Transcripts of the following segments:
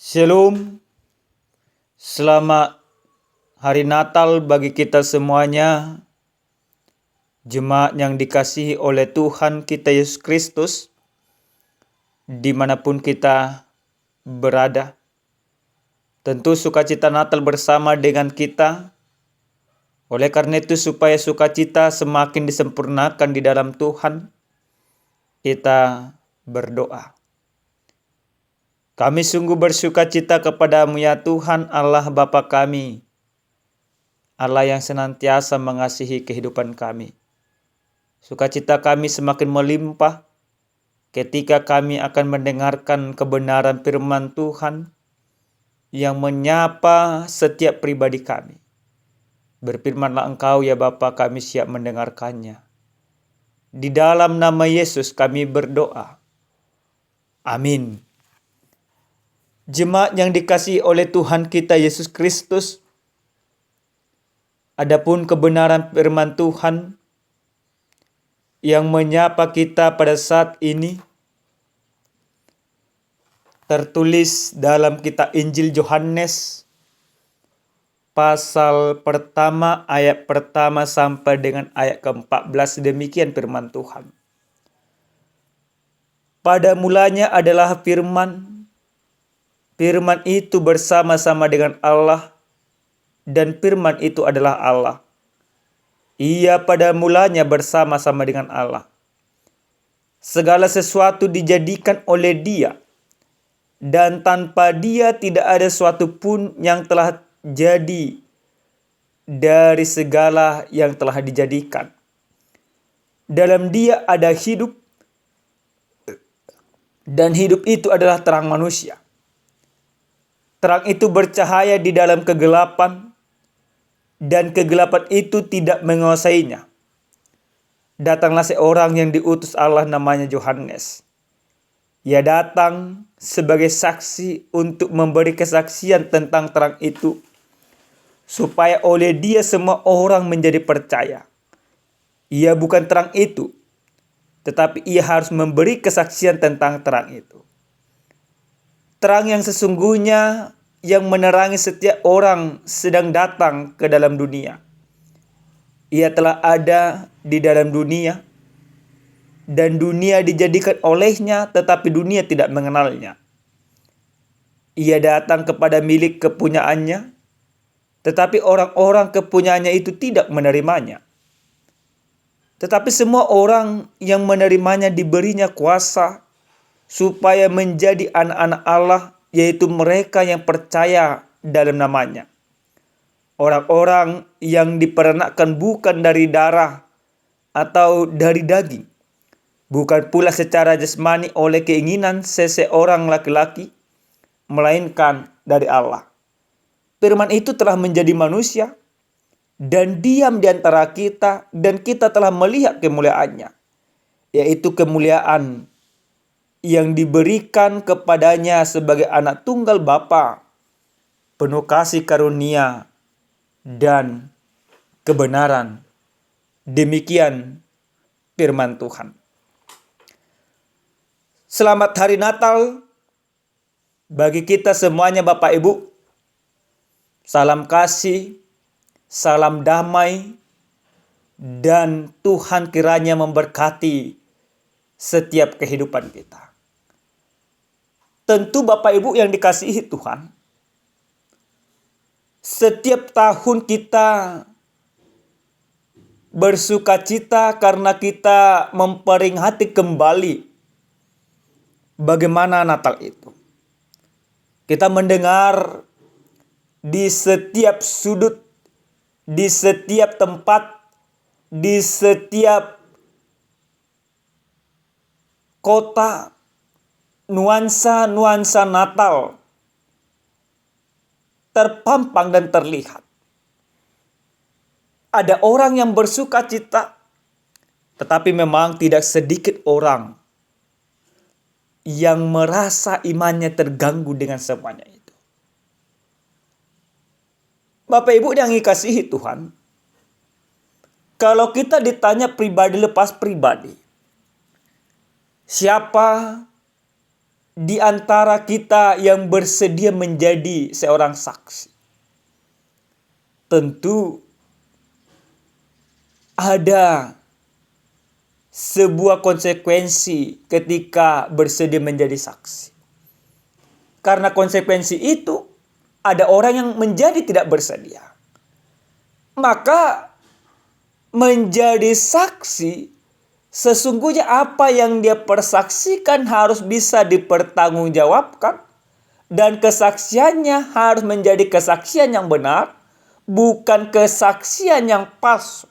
Shalom, selamat hari Natal bagi kita semuanya, jemaat yang dikasihi oleh Tuhan kita Yesus Kristus, dimanapun kita berada. Tentu sukacita Natal bersama dengan kita, oleh karena itu supaya sukacita semakin disempurnakan di dalam Tuhan, kita berdoa. Kami sungguh bersukacita kepadamu ya Tuhan Allah Bapa kami, Allah yang senantiasa mengasihi kehidupan kami. Sukacita kami semakin melimpah ketika kami akan mendengarkan kebenaran firman Tuhan yang menyapa setiap pribadi kami. Berfirmanlah Engkau ya Bapa, kami siap mendengarkannya. Di dalam nama Yesus kami berdoa. Amin. Jemaat yang dikasihi oleh Tuhan kita Yesus Kristus, adapun kebenaran firman Tuhan yang menyapa kita pada saat ini tertulis dalam kitab Injil Yohanes pasal pertama ayat pertama sampai dengan ayat ke-14. Demikian firman Tuhan. Pada mulanya adalah firman. Firman itu bersama-sama dengan Allah, dan firman itu adalah Allah. Ia pada mulanya bersama-sama dengan Allah. Segala sesuatu dijadikan oleh Dia, dan tanpa Dia tidak ada suatu pun yang telah jadi dari segala yang telah dijadikan. Dalam Dia ada hidup, dan hidup itu adalah terang manusia. Terang itu bercahaya di dalam kegelapan, dan kegelapan itu tidak menguasainya. Datanglah seorang yang diutus Allah, namanya Yohanes. Ia datang sebagai saksi untuk memberi kesaksian tentang terang itu, supaya oleh dia semua orang menjadi percaya. Ia bukan terang itu, tetapi ia harus memberi kesaksian tentang terang itu. Terang yang sesungguhnya yang menerangi setiap orang sedang datang ke dalam dunia. Ia telah ada di dalam dunia, dan dunia dijadikan olehnya, tetapi dunia tidak mengenalnya. Ia datang kepada milik kepunyaannya, tetapi orang-orang kepunyaannya itu tidak menerimanya. Tetapi semua orang yang menerimanya diberinya kuasa supaya menjadi anak-anak Allah, yaitu mereka yang percaya dalam namanya. Orang-orang yang diperanakkan bukan dari darah atau dari daging, bukan pula secara jasmani oleh keinginan seseorang laki-laki, melainkan dari Allah. Firman itu telah menjadi manusia dan diam di antara kita, dan kita telah melihat kemuliaannya, yaitu kemuliaan yang diberikan kepadanya sebagai anak tunggal Bapa, penuh kasih karunia dan kebenaran. Demikian firman Tuhan. Selamat hari Natal bagi kita semuanya Bapak Ibu. Salam kasih, salam damai, dan Tuhan kiranya memberkati setiap kehidupan kita. Tentu Bapak Ibu yang dikasihi Tuhan, setiap tahun kita bersukacita karena kita memperingati kembali bagaimana Natal itu. Kita mendengar di setiap sudut, di setiap tempat, di setiap kota, nuansa-nuansa Natal terpampang dan terlihat. Ada orang yang bersukacita, tetapi memang tidak sedikit orang yang merasa imannya terganggu dengan semuanya itu. Bapak Ibu yang dikasihi Tuhan, kalau kita ditanya pribadi lepas pribadi, siapa di antara kita yang bersedia menjadi seorang saksi? Tentu ada sebuah konsekuensi ketika bersedia menjadi saksi. Karena konsekuensi itu, ada orang yang menjadi tidak bersedia. Maka menjadi saksi, sesungguhnya apa yang dia persaksikan harus bisa dipertanggungjawabkan. Dan kesaksiannya harus menjadi kesaksian yang benar, bukan kesaksian yang palsu.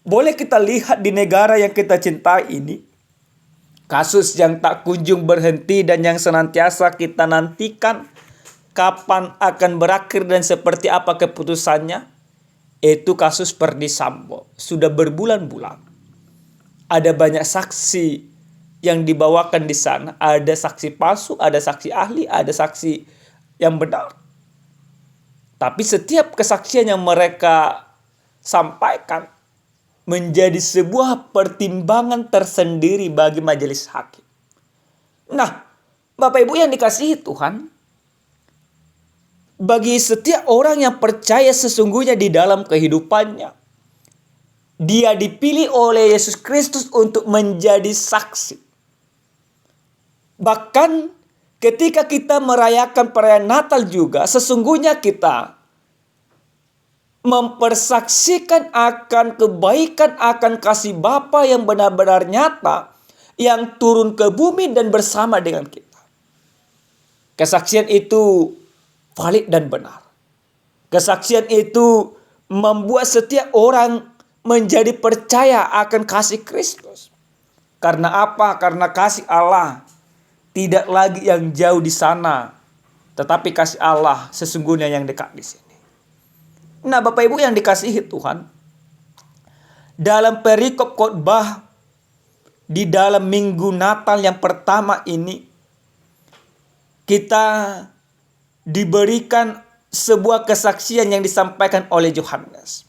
Boleh kita lihat di negara yang kita cintai ini, kasus yang tak kunjung berhenti dan yang senantiasa kita nantikan kapan akan berakhir dan seperti apa keputusannya, itu kasus Verdi Sambo. Sudah berbulan-bulan. Ada banyak saksi yang dibawakan di sana. Ada saksi palsu, ada saksi ahli, ada saksi yang benar. Tapi setiap kesaksian yang mereka sampaikan menjadi sebuah pertimbangan tersendiri bagi majelis hakim. Nah, Bapak Ibu yang dikasihi Tuhan, bagi setiap orang yang percaya sesungguhnya di dalam kehidupannya, dia dipilih oleh Yesus Kristus untuk menjadi saksi. Bahkan ketika kita merayakan perayaan Natal juga, sesungguhnya kita mempersaksikan akan kebaikan, akan kasih Bapa yang benar-benar nyata, yang turun ke bumi dan bersama dengan kita. Kesaksian itu valid dan benar. Kesaksian itu membuat setiap orang menjadi percaya akan kasih Kristus. Karena apa? Karena kasih Allah tidak lagi yang jauh di sana, tetapi kasih Allah sesungguhnya yang dekat di sini. Nah, Bapak Ibu yang dikasihi Tuhan, dalam perikop khotbah di dalam minggu Natal yang pertama ini, kita diberikan sebuah kesaksian yang disampaikan oleh Yohanes.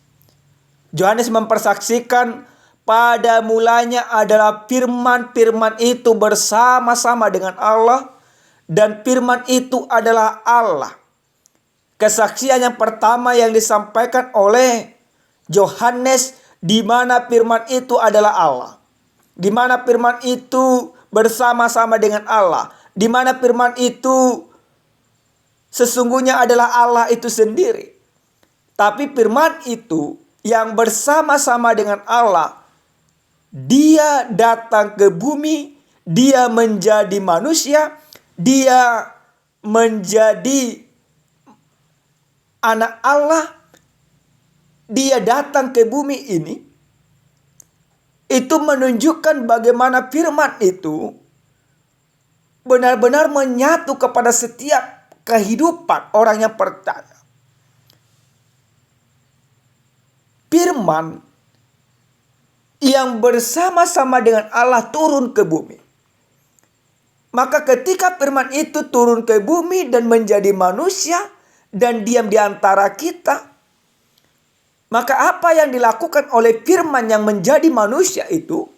Yohanes mempersaksikan pada mulanya adalah firman, firman itu bersama-sama dengan Allah, dan firman itu adalah Allah. Kesaksian yang pertama yang disampaikan oleh Yohanes, di mana firman itu adalah Allah, di mana firman itu bersama-sama dengan Allah, di mana firman itu sesungguhnya adalah Allah itu sendiri. Tapi firman itu yang bersama-sama dengan Allah, dia datang ke bumi, dia menjadi manusia, dia menjadi anak Allah, dia datang ke bumi ini. Itu menunjukkan bagaimana firman itu benar-benar menyatu kepada setiap kehidupan orang yang percaya. Firman yang bersama-sama dengan Allah turun ke bumi. Maka ketika firman itu turun ke bumi dan menjadi manusia dan diam di antara kita, maka apa yang dilakukan oleh firman yang menjadi manusia itu,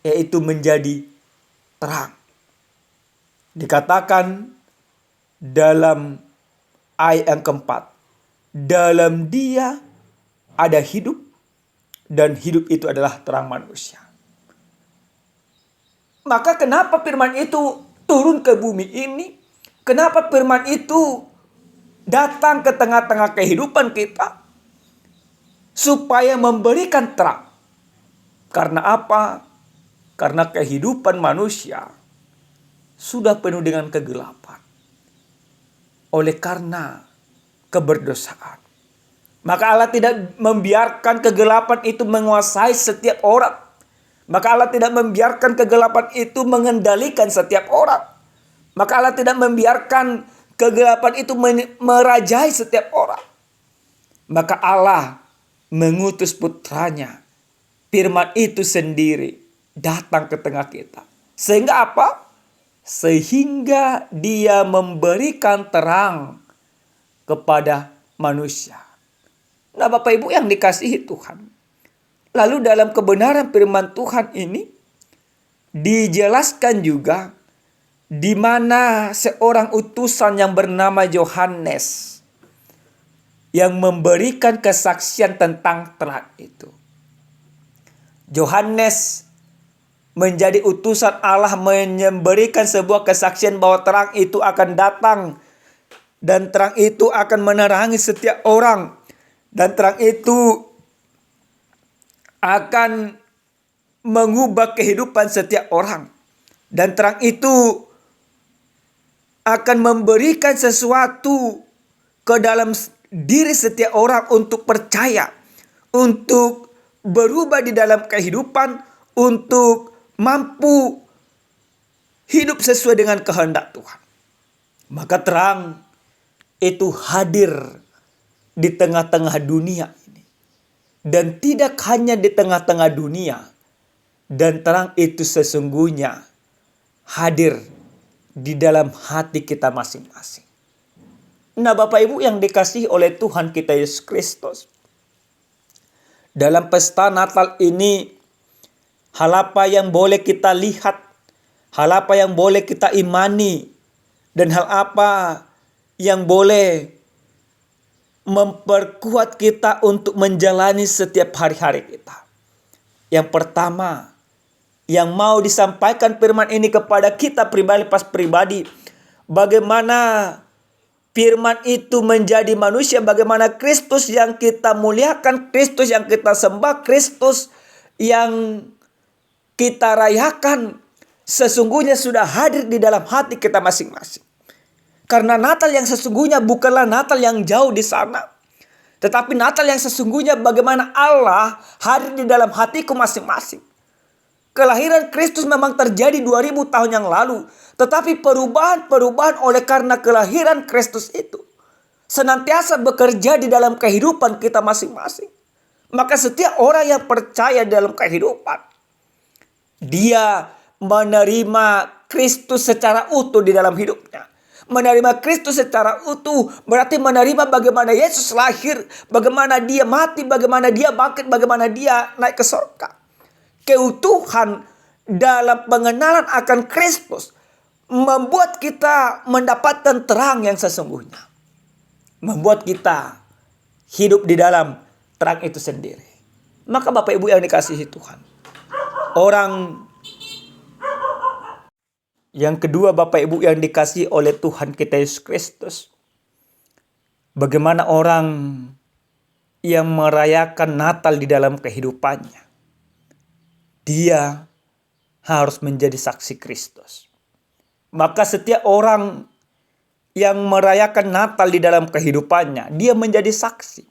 yaitu menjadi terang. Dikatakan dalam ayat yang keempat, dalam dia ada hidup, dan hidup itu adalah terang manusia. Maka kenapa firman itu turun ke bumi ini? Kenapa firman itu datang ke tengah-tengah kehidupan kita? Supaya memberikan terang. Karena apa? Karena kehidupan manusia sudah penuh dengan kegelapan. Oleh karena keberdosaan. Maka Allah tidak membiarkan kegelapan itu menguasai setiap orang. Maka Allah tidak membiarkan kegelapan itu mengendalikan setiap orang. Maka Allah tidak membiarkan kegelapan itu merajai setiap orang. Maka Allah mengutus putranya, firman itu sendiri, datang ke tengah kita. Sehingga apa? Sehingga dia memberikan terang kepada manusia. Nah, Bapak Ibu yang dikasihi Tuhan, lalu dalam kebenaran firman Tuhan ini dijelaskan juga di mana seorang utusan yang bernama Yohanes yang memberikan kesaksian tentang terang itu. Yohanes menjadi utusan Allah memberikan sebuah kesaksian bahwa terang itu akan datang dan terang itu akan menerangi setiap orang dan terang itu akan mengubah kehidupan setiap orang dan terang itu akan memberikan sesuatu ke dalam diri setiap orang untuk percaya, untuk berubah di dalam kehidupan, untuk mampu hidup sesuai dengan kehendak Tuhan. Maka terang itu hadir di tengah-tengah dunia ini. Dan tidak hanya di tengah-tengah dunia. Dan terang itu sesungguhnya hadir di dalam hati kita masing-masing. Nah, Bapak Ibu yang dikasihi oleh Tuhan kita Yesus Kristus, dalam pesta Natal ini, hal apa yang boleh kita lihat, hal apa yang boleh kita imani, dan hal apa yang boleh memperkuat kita untuk menjalani setiap hari-hari kita. Yang pertama, yang mau disampaikan firman ini kepada kita pribadi, bagaimana firman itu menjadi manusia, bagaimana Kristus yang kita muliakan, Kristus yang kita sembah, Kristus yang kita rayakan sesungguhnya sudah hadir di dalam hati kita masing-masing. Karena Natal yang sesungguhnya bukanlah Natal yang jauh di sana, tetapi Natal yang sesungguhnya bagaimana Allah hadir di dalam hatiku masing-masing. Kelahiran Kristus memang terjadi 2000 tahun yang lalu, tetapi perubahan oleh karena kelahiran Kristus itu senantiasa bekerja di dalam kehidupan kita masing-masing. Maka setiap orang yang percaya dalam kehidupan, dia menerima Kristus secara utuh di dalam hidupnya. Menerima Kristus secara utuh berarti menerima bagaimana Yesus lahir, bagaimana dia mati, bagaimana dia bangkit, bagaimana dia naik ke surga. Keutuhan dalam pengenalan akan Kristus membuat kita mendapatkan terang yang sesungguhnya. Membuat kita hidup di dalam terang itu sendiri. Maka Bapak Ibu yang dikasihi Tuhan, orang yang kedua, Bapak Ibu yang dikasihi oleh Tuhan kita Yesus Kristus, bagaimana orang yang merayakan Natal di dalam kehidupannya, dia harus menjadi saksi Kristus. Maka setiap orang yang merayakan Natal di dalam kehidupannya, dia menjadi saksi.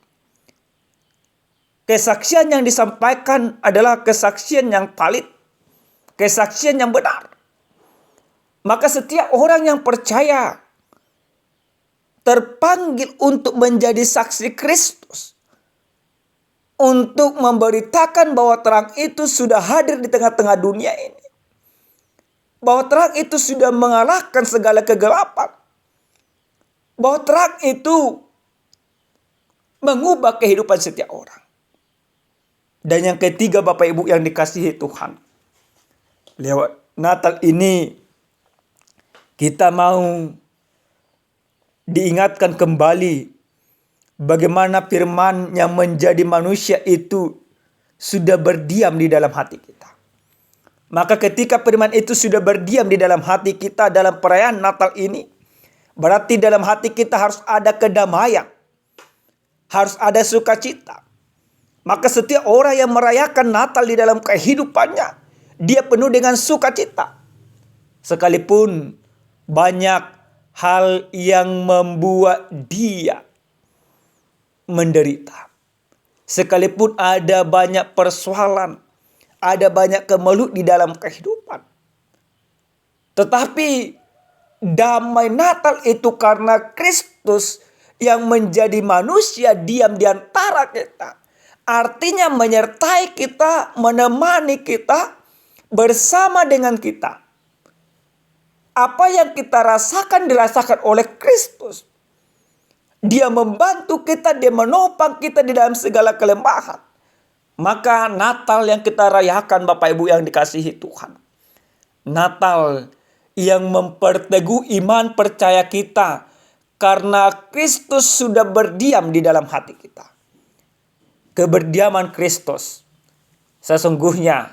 Kesaksian yang disampaikan adalah kesaksian yang valid, kesaksian yang benar. Maka setiap orang yang percaya terpanggil untuk menjadi saksi Kristus, untuk memberitakan bahwa terang itu sudah hadir di tengah-tengah dunia ini. Bahwa terang itu sudah mengalahkan segala kegelapan. Bahwa terang itu mengubah kehidupan setiap orang. Dan yang ketiga, Bapak Ibu yang dikasihi Tuhan, lewat Natal ini kita mau diingatkan kembali bagaimana firman yang menjadi manusia itu sudah berdiam di dalam hati kita. Maka ketika firman itu sudah berdiam di dalam hati kita dalam perayaan Natal ini, berarti dalam hati kita harus ada kedamaian, harus ada sukacita. Maka setiap orang yang merayakan Natal di dalam kehidupannya, dia penuh dengan sukacita. Sekalipun banyak hal yang membuat dia menderita. Sekalipun ada banyak persoalan, ada banyak kemelut di dalam kehidupan. Tetapi damai Natal itu karena Kristus yang menjadi manusia diam di antara kita. Artinya menyertai kita, menemani kita, bersama dengan kita. Apa yang kita rasakan dirasakan oleh Kristus. Dia membantu kita, dia menopang kita di dalam segala kelemahan. Maka Natal yang kita rayakan, Bapak Ibu yang dikasihi Tuhan, Natal yang memperteguh iman percaya kita karena Kristus sudah berdiam di dalam hati kita. Keberdiaman Kristus sesungguhnya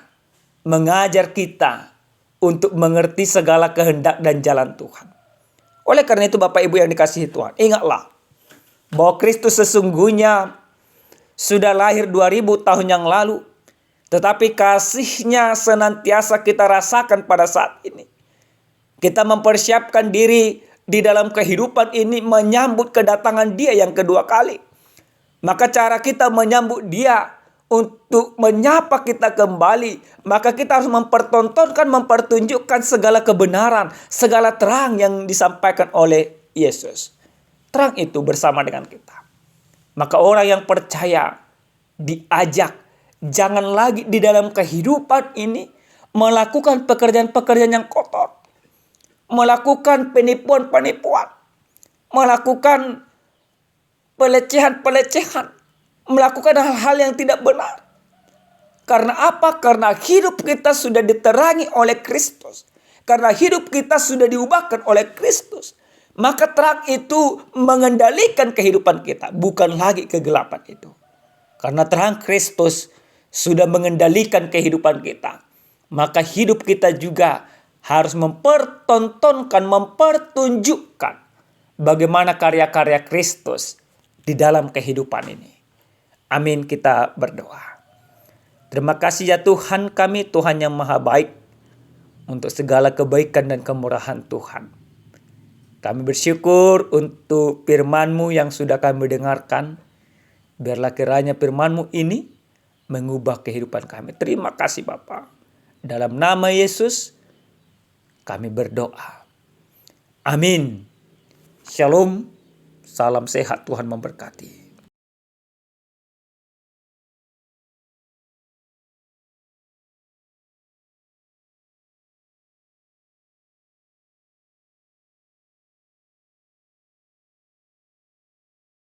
mengajar kita untuk mengerti segala kehendak dan jalan Tuhan. Oleh karena itu Bapak Ibu yang dikasihi Tuhan, ingatlah bahwa Kristus sesungguhnya sudah lahir 2000 tahun yang lalu, tetapi kasih-Nya senantiasa kita rasakan pada saat ini. Kita mempersiapkan diri di dalam kehidupan ini menyambut kedatangan Dia yang kedua kali. Maka cara kita menyambut Dia untuk menyapa kita kembali, maka kita harus mempertontonkan, mempertunjukkan segala kebenaran, segala terang yang disampaikan oleh Yesus. Terang itu bersama dengan kita. Maka orang yang percaya diajak jangan lagi di dalam kehidupan ini melakukan pekerjaan-pekerjaan yang kotor, melakukan penipuan-penipuan, melakukan pelecehan-pelecehan, melakukan hal-hal yang tidak benar. Karena apa? Karena hidup kita sudah diterangi oleh Kristus. Karena hidup kita sudah diubahkan oleh Kristus. Maka terang itu mengendalikan kehidupan kita, bukan lagi kegelapan itu. Karena terang Kristus sudah mengendalikan kehidupan kita, maka hidup kita juga harus mempertontonkan, mempertunjukkan bagaimana karya-karya Kristus di dalam kehidupan ini. Amin, kita berdoa. Terima kasih ya Tuhan kami, Tuhan yang maha baik, untuk segala kebaikan dan kemurahan Tuhan. Kami bersyukur untuk firman-Mu yang sudah kami dengarkan. Biarlah kiranya firman-Mu ini mengubah kehidupan kami. Terima kasih Bapa. Dalam nama Yesus kami berdoa. Amin. Shalom. Salam sehat, Tuhan memberkati.